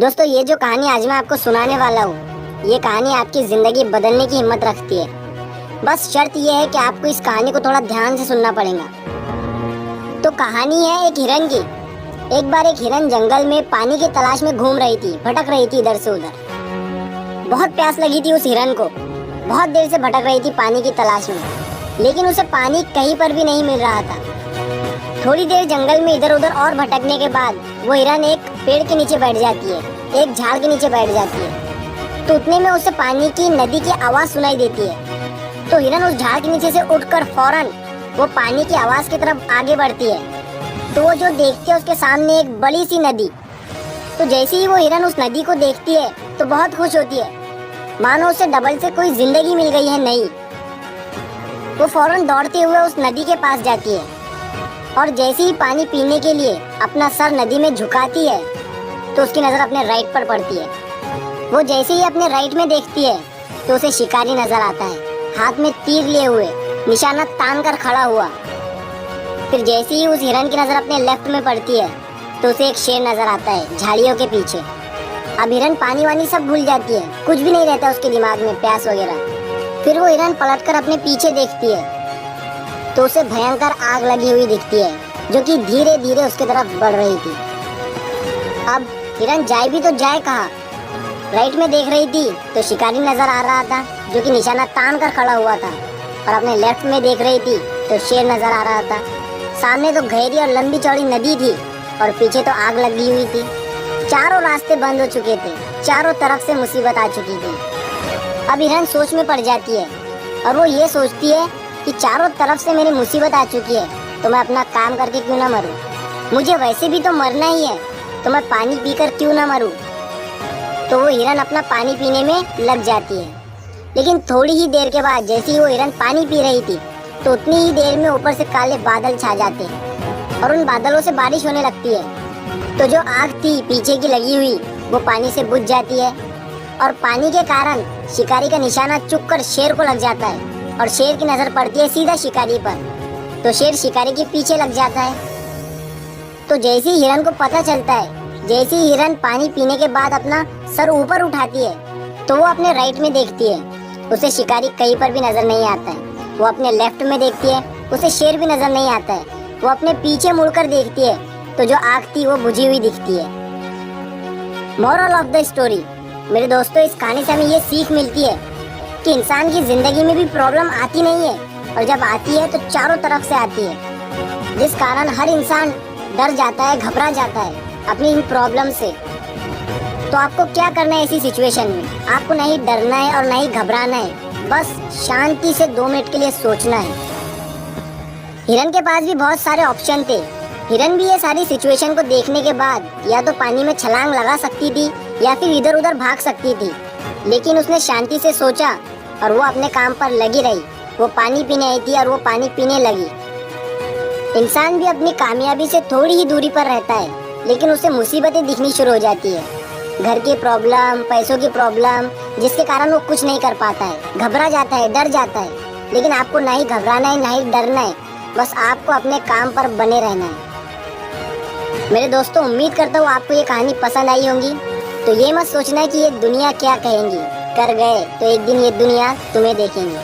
दोस्तों, ये जो कहानी आज मैं आपको सुनाने वाला हूँ, ये कहानी आपकी ज़िंदगी बदलने की हिम्मत रखती है। बस शर्त ये है कि आपको इस कहानी को थोड़ा ध्यान से सुनना पड़ेगा। तो कहानी है एक हिरन की। एक बार एक हिरन जंगल में पानी की तलाश में घूम रही थी, भटक रही थी इधर से उधर। बहुत प्यास लगी थी उस हिरन को, बहुत देर से भटक रही थी पानी की तलाश में, लेकिन उसे पानी कहीं पर भी नहीं मिल रहा था। थोड़ी देर जंगल में इधर उधर और भटकने के बाद वो हिरन एक पेड़ के नीचे बैठ जाती है, एक झाड़ के नीचे बैठ जाती है। तो उतने में उसे पानी की नदी की आवाज सुनाई देती है। तो हिरन उस झाड़ के नीचे से उठकर फौरन वो पानी की आवाज की तरफ आगे बढ़ती है। तो वो जो देखती है उसके सामने एक बड़ी सी नदी। तो जैसे ही वो हिरन उस नदी को देखती है तो बहुत खुश होती है, मानो उसे डबल से कोई जिंदगी मिल गई है नई। वो फौरन दौड़ते हुए उस नदी के पास जाती है और जैसे ही पानी पीने के लिए अपना सर नदी में झुकाती है तो उसकी नज़र अपने राइट पर पड़ती है। वो जैसे ही अपने राइट में देखती है तो उसे शिकारी नजर आता है, हाथ में तीर लिए हुए, निशाना तान कर खड़ा हुआ। फिर जैसे ही उस हिरन की नज़र अपने लेफ्ट में पड़ती है तो उसे एक शेर नजर आता है झाड़ियों के पीछे। अब हिरन पानी वानी सब भूल जाती है, कुछ भी नहीं रहता उसके दिमाग में, प्यास वगैरह। फिर वो हिरन पलटकर अपने पीछे देखती है तो उसे भयंकर आग लगी हुई दिखती है, जो कि धीरे धीरे उसके तरफ बढ़ रही थी। अब हिरन जाए भी तो जाए कहाँ? राइट में देख रही थी तो शिकारी नजर आ रहा था, जो कि निशाना तान कर खड़ा हुआ था, और अपने लेफ्ट में देख रही थी तो शेर नजर आ रहा था। सामने तो गहरी और लंबी चौड़ी नदी थी और पीछे तो आग लगी हुई थी। चारों रास्ते बंद हो चुके थे, चारों तरफ से मुसीबत आ चुकी थी। अब हिरन सोच में पड़ जाती है और वो ये सोचती है कि चारों तरफ से मेरी मुसीबत आ चुकी है तो मैं अपना काम करके क्यों ना मरूं। मुझे वैसे भी तो मरना ही है तो मैं पानी पीकर क्यों ना मरूं। तो वो हिरन अपना पानी पीने में लग जाती है। लेकिन थोड़ी ही देर के बाद जैसे ही वो हिरन पानी पी रही थी तो उतनी ही देर में ऊपर से काले बादल छा जाते हैं और उन बादलों से बारिश होने लगती है। तो जो आग थी पीछे की लगी हुई वो पानी से बुझ जाती है और पानी के कारण शिकारी का निशाना चुप कर शेर को लग जाता है और शेर की नज़र पड़ती है सीधा शिकारी पर। तो शेर शिकारी के पीछे लग जाता है। तो जैसे ही हिरन को पता चलता है, जैसे ही हिरन पानी पीने के बाद अपना सर ऊपर उठाती है तो वो अपने राइट में देखती है, उसे शिकारी कहीं पर भी नज़र नहीं आता है। वो अपने लेफ्ट में देखती है, उसे शेर भी नज़र नहीं आता है। वो अपने पीछे मुड़कर देखती है तो जो आग थी वो बुझी हुई दिखती है। मोरल ऑफ द स्टोरी, मेरे दोस्तों, इस कहानी से हमें ये सीख मिलती है कि इंसान की ज़िंदगी में भी प्रॉब्लम आती नहीं है, और जब आती है तो चारों तरफ से आती है, जिस कारण हर इंसान डर जाता है, घबरा जाता है अपनी इन प्रॉब्लम से। तो आपको क्या करना है ऐसी सिचुएशन में? आपको नहीं डरना है और नहीं घबराना है, बस शांति से 2 मिनट के लिए सोचना है। हिरन के पास भी बहुत सारे ऑप्शन थे। हिरन भी ये सारी सिचुएशन को देखने के बाद या तो पानी में छलांग लगा सकती थी या फिर इधर उधर भाग सकती थी, लेकिन उसने शांति से सोचा और वो अपने काम पर लगी रही। वो पानी पीने आई थी और वो पानी पीने लगी। इंसान भी अपनी कामयाबी से थोड़ी ही दूरी पर रहता है, लेकिन उसे मुसीबतें दिखनी शुरू हो जाती है, घर की प्रॉब्लम, पैसों की प्रॉब्लम, जिसके कारण वो कुछ नहीं कर पाता है, घबरा जाता है, डर जाता है। लेकिन आपको ना ही घबराना है, ना ही डरना है, बस आपको अपने काम पर बने रहना है। मेरे दोस्तों, उम्मीद करता हूँ आपको ये कहानी पसंद आई होगी। तो ये मत सोचना है कि ये दुनिया क्या कहेंगी, कर गए तो एक दिन ये दुनिया तुम्हें देखेंगी।